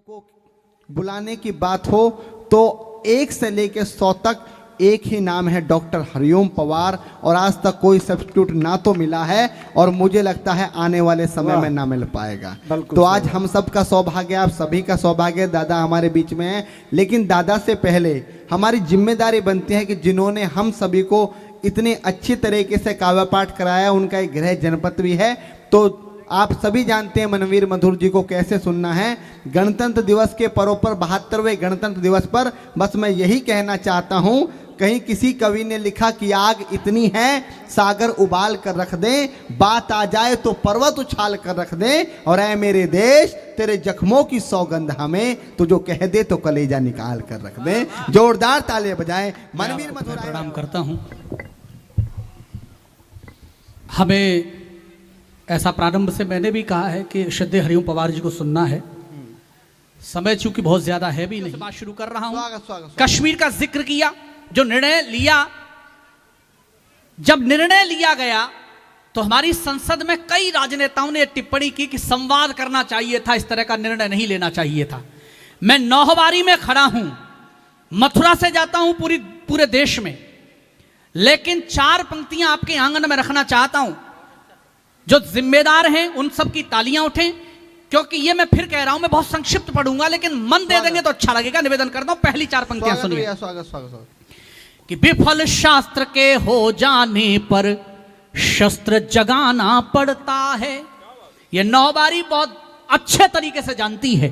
को बुलाने की बात हो तो 1 से लेकर 100 तक एक ही नाम है, डॉक्टर हरिओम पवार, और आज तक कोई सब्स्टिट्यूट ना तो मिला है और मुझे लगता है आने वाले समय में ना मिल पाएगा। तो आज हम सब का सौभाग्य, आप सभी का सौभाग्य, दादा हमारे बीच में है। लेकिन दादा से पहले हमारी जिम्मेदारी बनती है कि जिन्होंने हम सभी को इतने अच्छी तरीके से काव्य पाठ कराया, उनका एक गृह जनपद भी है। तो आप सभी जानते हैं मनवीर मधुर जी को कैसे सुनना है। गणतंत्र दिवस के पर्व पर 72वें गणतंत्र दिवस पर बस मैं यही कहना चाहता हूं, कहीं किसी कवि ने लिखा कि आग इतनी है सागर उबाल कर रख दे, बात आ जाए तो पर्वत उछाल कर रख दे, और ऐ मेरे देश तेरे जख्मों की सौगंध हमें, तो जो कह दे तो कलेजा निकाल कर रख दे। जोरदार तालियां बजाएं। मनवीर मधुर प्रणाम करता हूं। हमें ऐसा प्रारंभ से मैंने भी कहा है कि श्रद्धेय हरिओम पवार जी को सुनना है। समय चूंकि बहुत ज्यादा है भी नहीं, बात शुरू कर रहा हूं। कश्मीर का जिक्र किया, जो निर्णय लिया, जब निर्णय लिया गया तो हमारी संसद में कई राजनेताओं ने टिप्पणी की कि संवाद करना चाहिए था, इस तरह का निर्णय नहीं लेना चाहिए था। मैं नौहवारी में खड़ा हूं, मथुरा से जाता हूं पूरे देश में, लेकिन 4 पंक्तियां आपके आंगन में रखना चाहता हूं। जो जिम्मेदार हैं उन सब की तालियां उठें, क्योंकि ये मैं फिर कह रहा हूं, मैं बहुत संक्षिप्त पढ़ूंगा, लेकिन मन दे देंगे तो अच्छा लगेगा। निवेदन करता हूं, पहली 4 पंक्तियां सुनिए। स्वागत। कि विफल शास्त्र के हो जाने पर शस्त्र जगाना पड़ता है। यह नौबारी बहुत अच्छे तरीके से जानती है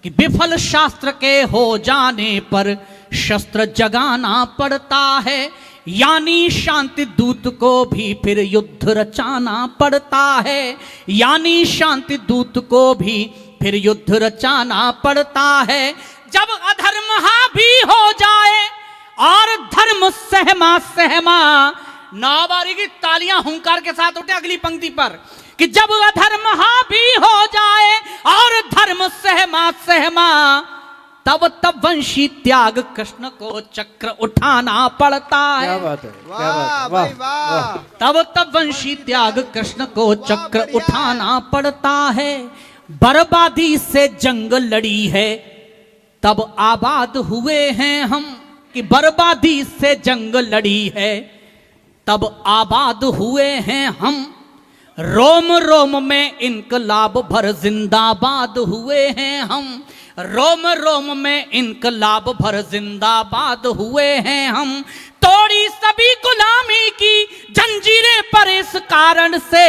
कि विफल शास्त्र के हो जाने पर शस्त्र जगाना पड़ता है, यानी शांति दूत को भी फिर युद्ध रचाना पड़ता है, यानी शांति दूत को भी फिर युद्ध रचाना पड़ता है। जब अधर्म हावी हो जाए और धर्म सहमा, नौबारी की तालियां हुंकार के साथ उठे अगली पंक्ति पर, कि जब अधर्म हावी हो जाए और धर्म सहमा, तब वंशी त्याग कृष्ण को चक्र उठाना पड़ता है। क्या बात है, क्या बात है, वाह। तब वंशी त्याग कृष्ण को चक्र उठाना पड़ता है। बर्बादी से जंग लड़ी है तब आबाद हुए हैं हम, कि बर्बादी से जंग लड़ी है तब आबाद हुए हैं हम। रोम रोम में इनकलाब भर जिंदाबाद हुए हैं हम, रोम रोम में इनकलाब भर जिंदाबाद हुए हैं हम। तोड़ी सभी गुलामी की जंजीरें पर इस कारण से,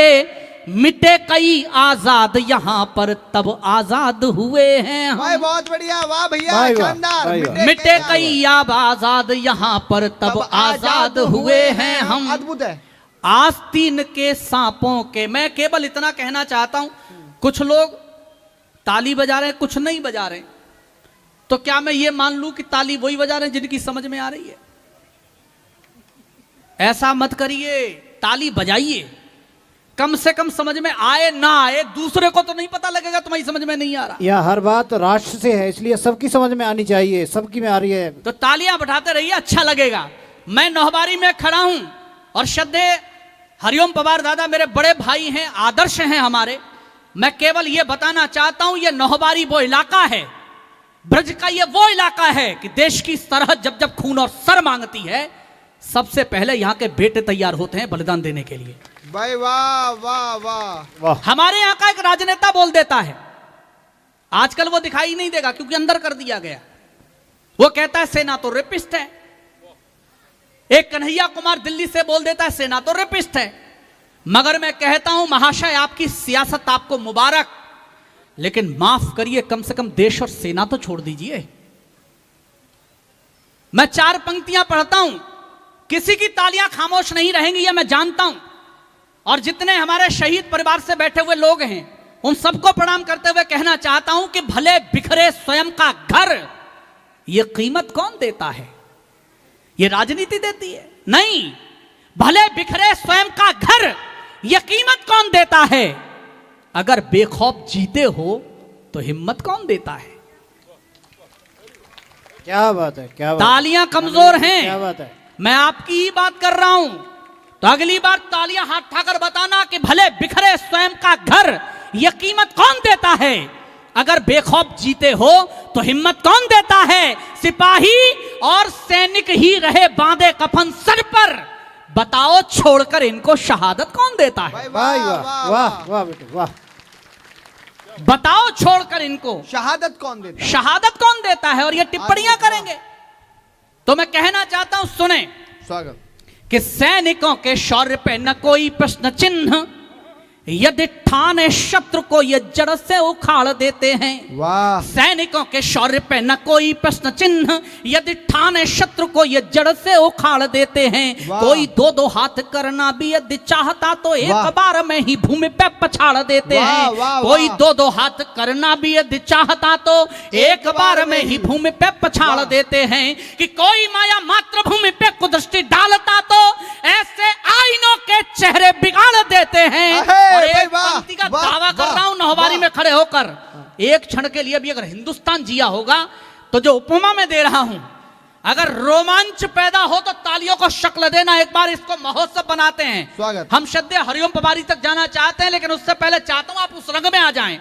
मिटे कई आजाद यहाँ पर तब आजाद हुए हैं हम। भाई बहुत बढ़िया, वाह भैया, शानदार। मिटे कई आजाद यहाँ पर तब आजाद हुए हैं हम। अद्भुत है। आस्तीन के सांपों के, मैं केवल इतना कहना चाहता हूं, कुछ लोग ताली बजा रहे हैं, कुछ नहीं बजा रहे, तो क्या मैं ये मान लूं कि ताली वही बजा रहे हैं जिनकी समझ में आ रही है? ऐसा मत करिए, ताली बजाइए, कम से कम समझ में आए ना आए, दूसरे को तो नहीं पता लगेगा तुम्हारी समझ में नहीं आ रहा। यह हर बात राष्ट्र से है, इसलिए सबकी समझ में आनी चाहिए, सबकी में आ रही है तो तालियां बढ़ाते रहिए, अच्छा लगेगा। मैं नौहबारी में खड़ा हूं और श्रद्धेय हरिओम पवार दादा मेरे बड़े भाई हैं, आदर्श हैं हमारे। मैं केवल यह बताना चाहता हूं, यह नौहबारी वो इलाका है, ब्रज का ये वो इलाका है कि देश की सरहद जब जब खून और सर मांगती है, सबसे पहले यहाँ के बेटे तैयार होते हैं बलिदान देने के लिए। भाई वाह वाह वाह वाह। हमारे यहाँ का एक राजनेता बोल देता है, आजकल वो दिखाई नहीं देगा क्योंकि अंदर कर दिया गया, वो कहता है सेना तो रेपिस्ट है। एक कन्हैया कुमार दिल्ली से बोल देता है सेना तो रेपिस्ट है। मगर मैं कहता हूं महाशय, आपकी सियासत आपको मुबारक, लेकिन माफ करिए, कम से कम देश और सेना तो छोड़ दीजिए। मैं 4 पंक्तियां पढ़ता हूं, किसी की तालियां खामोश नहीं रहेंगी, यह मैं जानता हूं। और जितने हमारे शहीद परिवार से बैठे हुए लोग हैं, उन सबको प्रणाम करते हुए कहना चाहता हूं कि भले बिखरे स्वयं का घर, यह कीमत कौन देता है? ये राजनीति देती है? नहीं, भले बिखरे स्वयं का घर, यह कीमत कौन देता है? अगर बेखौफ जीते हो तो हिम्मत कौन देता है? क्या बात है, क्या बात। तालियां कमजोर हैं, क्या बात है। मैं आपकी ही बात कर रहा हूं, तो अगली बार तालियां हाथ उठाकर बताना कि भले बिखरे स्वयं का घर, यह कीमत कौन देता है? अगर बेखौफ जीते हो तो हिम्मत कौन देता है? सिपाही और सैनिक ही रहे बांधे कफन सर पर, बताओ छोड़कर इनको शहादत कौन देता है? भाई भाई वाह वाह वाह बेटे वाह। बताओ छोड़कर इनको शहादत कौन देता है? शहादत कौन देता है? और ये टिप्पणियां करेंगे। तो मैं कहना चाहता हूं, सुने स्वागत। कि सैनिकों के शौर्य पे न कोई प्रश्न चिन्ह, यदि ठाने शत्रु को ये जड़ से उखाड़ देते हैं। वाह। सैनिकों के शौर्य पे न कोई प्रश्न चिन्ह, यदि ठाने शत्रु को ये जड़ से उखाड़ देते हैं। वाह। कोई दो दो हाथ करना भी यदि चाहता तो एक वाह। बार में ही भूमि पे पछाड़ देते वाह, हैं। वाह, कोई वाह। दो दो हाथ करना भी यदि चाहता तो एक बार में ही भूमि पे पछाड़ वाह। देते हैं। कि कोई माया मातृभूमि पे कुदृष्टि डालता तो ऐसे आईनों के चेहरे बिगाड़ देते हैं। अहे, और भाई एक वाह, पंक्ति का वाह, दावा कर वाह, रहा हूं नौबारी वाह। में खड़े होकर, एक क्षण के लिए भी अगर हिंदुस्तान जिया होगा तो जो उपमा में दे रहा हूं, अगर रोमांच पैदा हो तो तालियों को शक्ल देना। एक बार इसको महोत्सव बनाते हैं। स्वागत। हम श्रद्धेय हरिओम पवारी तक जाना चाहते हैं, लेकिन उससे पहले चाहता हूं आप उस रंग में आ जाएं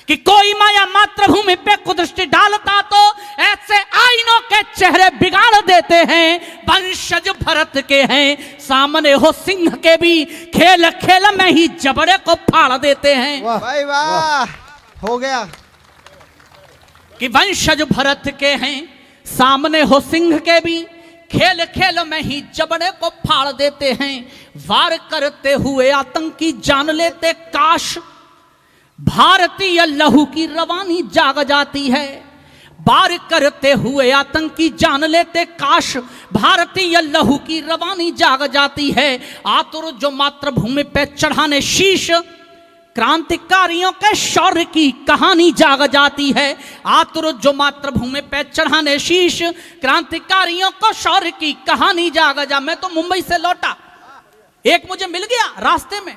कि कोई माया मातृभूमि पे कुदृष्टि डालता तो ऐसे आईनों के चेहरे बिगाड़ देते हैं। वंशज भरत के हैं, सामने हो सिंह के भी, खेल खेल में ही जबड़े को फाड़ देते हैं। वाह भाई वाह, हो गया। कि वंशज भरत के हैं, सामने हो सिंह के भी, खेल खेल में ही जबड़े को फाड़ देते हैं। वार करते हुए आतंकी जान लेते काश, भारतीय लहू की रवानी जाग जाती है। वार करते हुए आतंकी जान लेते काश, भारतीय लहू की रवानी जाग जाती है। आतुर जो मातृभूमि पे चढ़ाने शीश, क्रांतिकारियों के शौर्य की कहानी जाग जाती है। आतुर जो मातृभूमि पे चढ़ाने शीश, क्रांतिकारियों को शौर्य की कहानी जाग जा। मैं तो मुंबई से लौटा, एक मुझे मिल गया रास्ते में।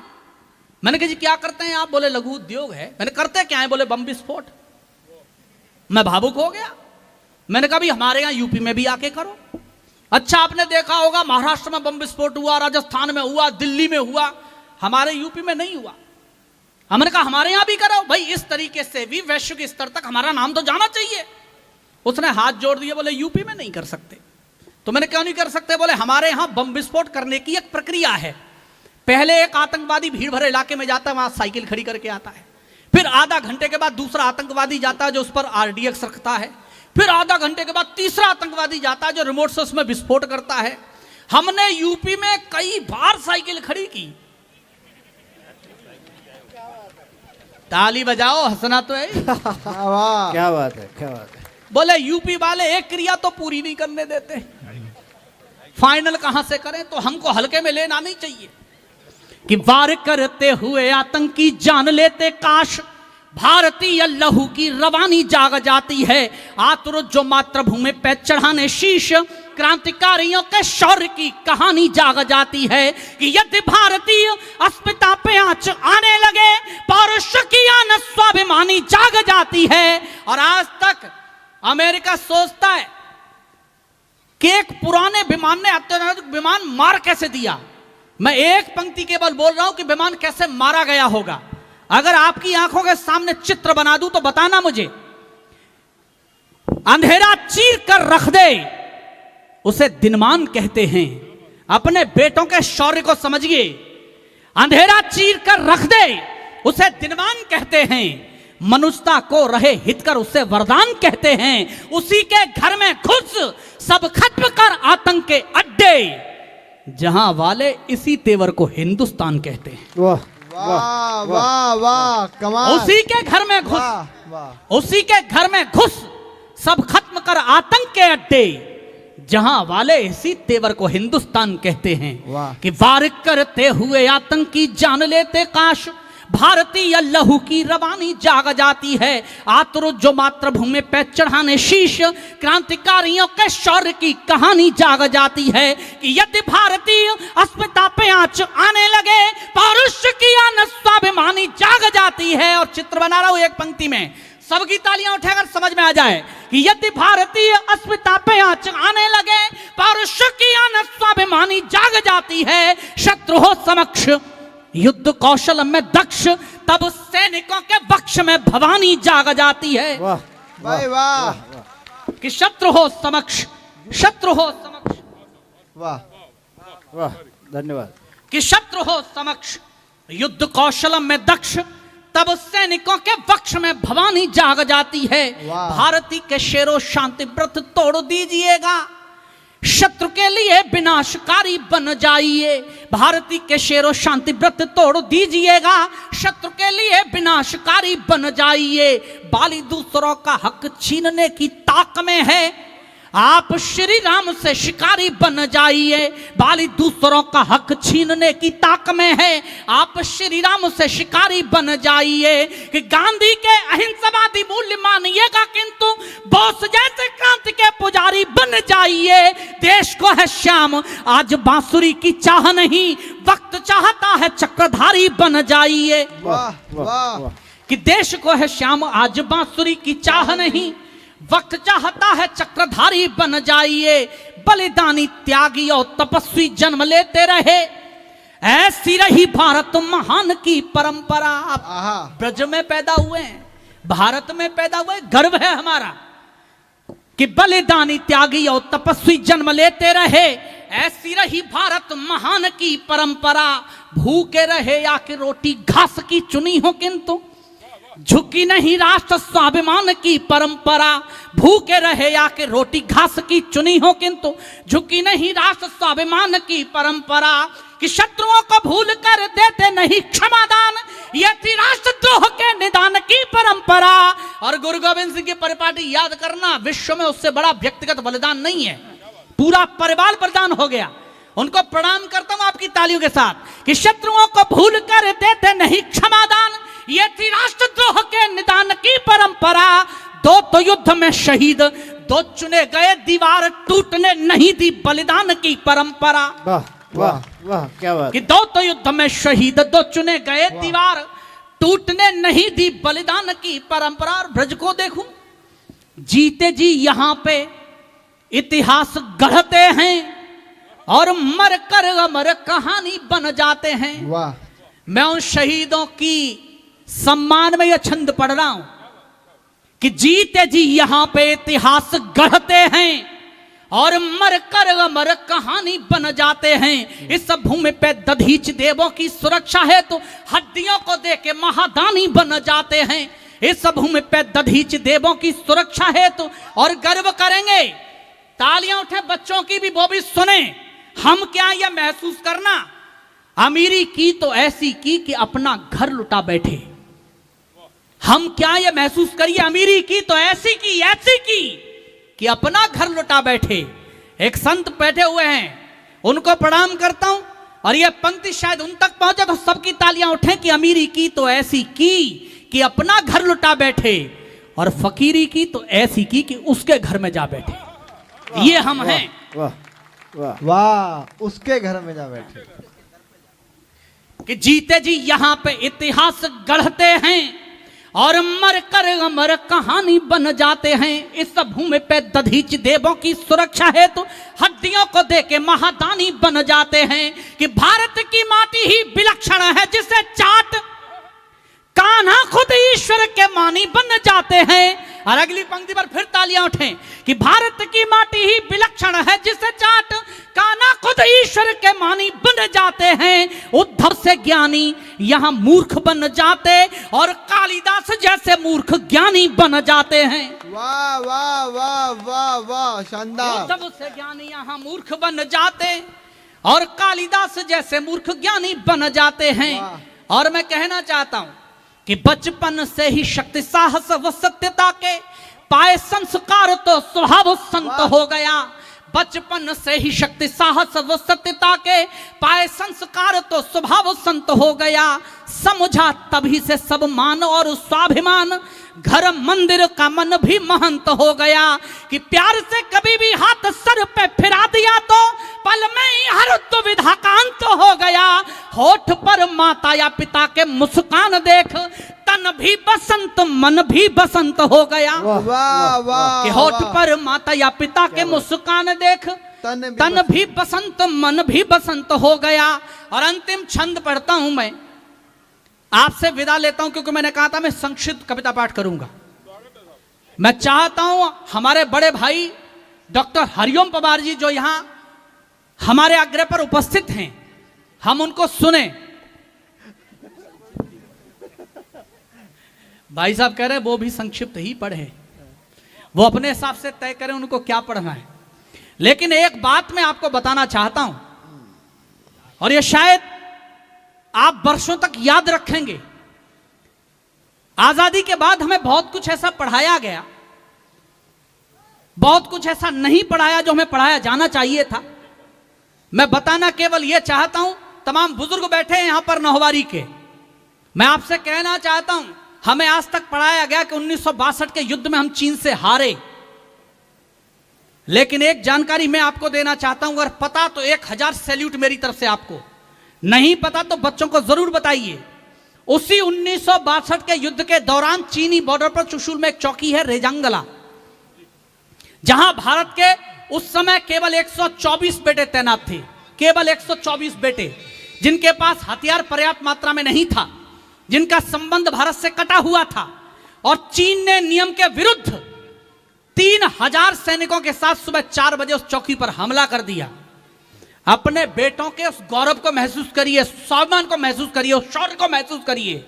मैंने कहा जी क्या करते हैं आप? बोले लघु उद्योग है। मैंने करते क्या है? बोले बम विस्फोट। मैं भावुक हो गया। मैंने कहा भी हमारे यहां यूपी में भी आके करो। अच्छा आपने देखा होगा महाराष्ट्र में बम विस्फोट हुआ, राजस्थान में हुआ, दिल्ली में हुआ, हमारे यूपी में नहीं हुआ। हमने कहा हमारे यहां भी करो भाई। इस तरीके से भी वैश्विक स्तर तक हमारा नाम तो जाना चाहिए। उसने हाथ जोड़ दिए, बोले यूपी में नहीं कर सकते। तो मैंने क्यों नहीं कर सकते? बोले हमारे यहां बम विस्फोट करने की एक प्रक्रिया है। पहले एक आतंकवादी भीड़ भरे इलाके में जाता है, वहां साइकिल खड़ी करके आता है। फिर आधा घंटे के बाद दूसरा आतंकवादी जाता है जो उस पर आरडीएक्स रखता है। फिर आधा घंटे के बाद तीसरा आतंकवादी जाता है जो रिमोट से उसमें विस्फोट करता है। हमने यूपी में कई बार साइकिल खड़ी की। ताली बजाओ, हंसना तो है। वाह। क्या बात है, क्या बात है। बोले यूपी वाले एक क्रिया तो पूरी नहीं करने देते, फाइनल कहां से करें? तो हमको हल्के में लेना नहीं चाहिए। कि वार करते हुए आतंकी जान लेते काश, भारतीय लहू की रवानी जाग जाती है। आतुर जो मातृभूमि पे चढ़ाने शीश, क्रांतिकारियों के शौर्य की कहानी जाग जाती है। कि यदि भारतीय अस्मिता पे आंच आने लगे, पौरुष की आन स्वाभिमानी जाग जाती है। और आज तक अमेरिका सोचता है कि एक पुराने विमान ने अत्याधुनिक विमान मार कैसे दिया। मैं एक पंक्ति केवल बोल रहा हूं कि विमान कैसे मारा गया होगा। अगर आपकी आंखों के सामने चित्र बना दूं तो बताना मुझे। अंधेरा चीर कर रख दे, उसे दिनमान कहते हैं। अपने बेटों के शौर्य को समझिए। अंधेरा चीर कर रख दे, उसे दिनमान कहते हैं। मनुष्यता को रहे हितकर, उसे वरदान कहते हैं। उसी के घर में घुस, सब खत्म कर आतंक के अड्डे, जहां वाले इसी तेवर को हिंदुस्तान कहते हैं। वाह वाह वाह वाह, कमाल। उसी के घर में घुस, वाह वाह। उसी के घर में घुस, सब खत्म कर आतंक के अड्डे, जहां वाले इसी तेवर को हिंदुस्तान कहते हैं। वाह। कि वार करते हुए आतंकी जान लेते काश, भारतीय लहू की रवानी जाग जाती है। आतुर जो मातृभूमि पे चढ़ाने शीश, क्रांतिकारियों के शौर्य की कहानी जाग जाती है। कि यदि भारतीय अस्मिता पे आंच आने लगे, पौरुष की आन स्वाभिमानी जाग जाती है। और चित्र बना रहा हूं एक पंक्ति में, सबकी तालियां उठाकर समझ में आ जाए कि यदि भारतीय अस्मिता पे आंच आने लगे, पौरुष की आन स्वाभिमानी जाग जाती है। शत्रु हो समक्ष युद्ध कौशल में दक्ष, तब सैनिकों के वक्ष में भवानी जाग जाती है। वाह भाई वाह कि शत्रु हो समक्ष, शत्रु हो समक्ष, वाह वाह, धन्यवाद। कि शत्रु हो समक्ष युद्ध कौशल में दक्ष, तब सैनिकों के वक्ष में भवानी जाग जाती है। वाह। भारती के शेरों शांति व्रत तोड़ दीजिएगा, शत्रु के लिए विनाशकारी बन जाइए। भारती के शेरों शांति व्रत तोड़ दीजिएगा, शत्रु के लिए विनाशकारी बन जाइए। बाली दूसरों का हक छीनने की ताक में है, आप श्री राम से शिकारी बन जाइए। बाली दूसरों का हक छीनने की ताक में है, आप श्री राम से शिकारी बन जाइए। कि गांधी के अहिंसावादी मूल्य मानिएगा, किंतु बोस जैसे क्रांति के पुजारी बन जाइए। देश को है श्याम आज बांसुरी की चाह नहीं, वक्त चाहता है चक्रधारी बन जाइए। वाह वाह कि देश को है श्याम आज बांसुरी की चाह नहीं, वक्त चाहता है चक्रधारी बन जाइए। बलिदानी त्यागी और तपस्वी जन्म लेते रहे, ऐसी रही भारत महान की परंपरा। आहा। आप ब्रज में पैदा हुए हैं, भारत में पैदा हुए, गर्व है हमारा कि बलिदानी त्यागी और तपस्वी जन्म लेते रहे, ऐसी रही भारत महान की परंपरा। भूखे रहे या कि रोटी घास की चुनी हो, किंतु झुकी नहीं राष्ट्र स्वाभिमान की परंपरा। भूखे रहे या कि रोटी घास की चुनी हो, किंतु झुकी नहीं राष्ट्र स्वाभिमान की परंपरा। कि शत्रुओं को भूल कर देते नहीं क्षमादान, ये थी राष्ट्रद्रोह के निदान की परंपरा। और गुरु गोविंद सिंह की परिपाटी याद करना, विश्व में उससे बड़ा व्यक्तिगत बलिदान नहीं है, पूरा परिवार बलिदान हो गया। उनको प्रणाम करता हूं आपकी तालियों के साथ। कि शत्रुओं को भूल कर देते नहीं क्षमादान, ये थी राष्ट्रद्रोह के निदान की परंपरा। दो तो युद्ध में शहीद, दो चुने गए, दीवार टूटने नहीं दी बलिदान की परंपरा। वाह वाह वाह, क्या बात। कि दो तो युद्ध में शहीद, दो चुने गए, दीवार टूटने नहीं दी बलिदान की परंपरा। और ब्रज को देखूं, जीते जी यहां पे इतिहास गढ़ते हैं और मर कर अमर कहानी बन जाते हैं। वाह। मैं उन शहीदों की सम्मान में यह छंद पढ़ रहा हूं कि जीते जी यहां पे इतिहास गढ़ते हैं और मर कर अमर कहानी बन जाते हैं। इस भूमि पे दधीच देवों की सुरक्षा है तो हड्डियों को दे के महादानी बन जाते हैं। इस भूमि पे दधीच देवों की सुरक्षा है तो, और गर्व करेंगे। तालियां उठे बच्चों की भी, वो भी सुने। हम क्या यह महसूस करना, अमीरी की तो ऐसी की कि अपना घर लुटा बैठे। हम क्या यह महसूस करिए, अमीरी की तो ऐसी की कि अपना घर लुटा बैठे। एक संत बैठे हुए हैं, उनको प्रणाम करता हूं, और यह पंक्ति शायद उन तक पहुंचे तो सबकी तालियां उठें कि अमीरी की तो ऐसी की कि अपना घर लुटा बैठे, और फकीरी की तो ऐसी की कि उसके घर में जा बैठे। ये हम हैं। वाह वाह वाह, उसके घर में जा बैठे। कि जीते जी यहां पे इतिहास गढ़ते हैं और मर कर अमर कहानी बन जाते हैं। इस भूमि पे दधीच देवों की सुरक्षा है तो हड्डियों को दे के महादानी बन जाते हैं। कि भारत की माटी ही विलक्षण है जिसे चाट कान्हा खुद ईश्वर के मानी बन जाते हैं। और अगली पंक्ति पर फिर तालियां उठें कि भारत की माटी ही विलक्षण है जिसे चाट कान्हा खुद ईश्वर के मानी बन जाते हैं। उद्धव से ज्ञानी यहां मूर्ख बन जाते और कालिदास जैसे मूर्ख ज्ञानी बन जाते हैं। वाह वाह वाह वाह वाह, शानदार। उद्धव से ज्ञानी यहां मूर्ख बन जाते और कालिदास जैसे मूर्ख ज्ञानी बन जाते हैं। और मैं कहना चाहता हूं कि बचपन से ही शक्ति साहस व सत्यता के पाए संस्कार तो स्वभाव संत हो गया। बचपन से ही शक्ति साहस व सत्यता के पाए संस्कार तो स्वभाव संत हो गया। समझा तभी से सब मान और स्वाभिमान, घर मंदिर का मन भी महंत हो गया। कि प्यार से कभी भी हाथ सर पे फिरा दिया तो पल में ही हर दुविधा का अंत हो गया। होठ पर माता या पिता के मुस्कान देख तन भी बसंत मन भी बसंत हो गया। वाह वाह। कि होठ पर माता या पिता के मुस्कान देख तन भी बसंत मन भी बसंत हो गया। और अंतिम छंद पढ़ता हूं मैं, आपसे विदा लेता हूं, क्योंकि मैंने कहा था मैं संक्षिप्त कविता पाठ करूंगा। मैं चाहता हूं हमारे बड़े भाई डॉक्टर हरिओम पवार जी जो यहां हमारे आग्रह पर उपस्थित हैं, हम उनको सुने। भाई साहब कह रहे हैं वो भी संक्षिप्त ही पढ़े, वो अपने हिसाब से तय करें उनको क्या पढ़ना है। लेकिन एक बात मैं आपको बताना चाहता हूं, और ये शायद आप वर्षों तक याद रखेंगे। आजादी के बाद हमें बहुत कुछ ऐसा पढ़ाया गया, बहुत कुछ ऐसा नहीं पढ़ाया जो हमें पढ़ाया जाना चाहिए था। मैं बताना केवल यह चाहता हूं, तमाम बुजुर्ग बैठे हैं यहां पर नौवारी के, मैं आपसे कहना चाहता हूं हमें आज तक पढ़ाया गया कि 1962 के युद्ध में हम चीन से हारे। लेकिन एक जानकारी मैं आपको देना चाहता हूं, अगर पता तो 1000 सैल्यूट मेरी तरफ से आपको, नहीं पता तो बच्चों को जरूर बताइए। उसी 1962 के युद्ध के दौरान चीनी बॉर्डर पर चुशुल में एक चौकी है रेजांगला, जहां भारत के उस समय केवल 124 बेटे तैनात थे, केवल 124 बेटे, जिनके पास हथियार पर्याप्त मात्रा में नहीं था, जिनका संबंध भारत से कटा हुआ था। और चीन ने नियम के विरुद्ध 3000 सैनिकों के साथ सुबह 4 बजे उस चौकी पर हमला कर दिया। अपने बेटों के उस गौरव को महसूस करिए, स्वाभिमान को महसूस करिए, उस शौर्य को महसूस करिए।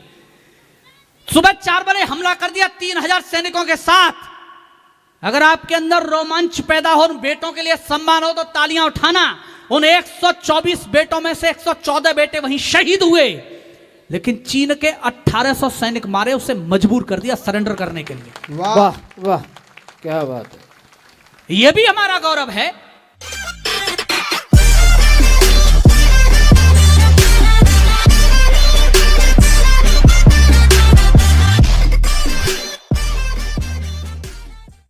सुबह 4 बजे हमला कर दिया 3000 सैनिकों के साथ। अगर आपके अंदर रोमांच पैदा हो, उन बेटों के लिए सम्मान हो, तो तालियां उठाना। उन 124 बेटों में से 114 बेटे वहीं शहीद हुए, लेकिन चीन के 1800 सैनिक मारे, उसे मजबूर कर दिया सरेंडर करने के लिए। वाह वाह, क्या बात है। यह भी हमारा गौरव है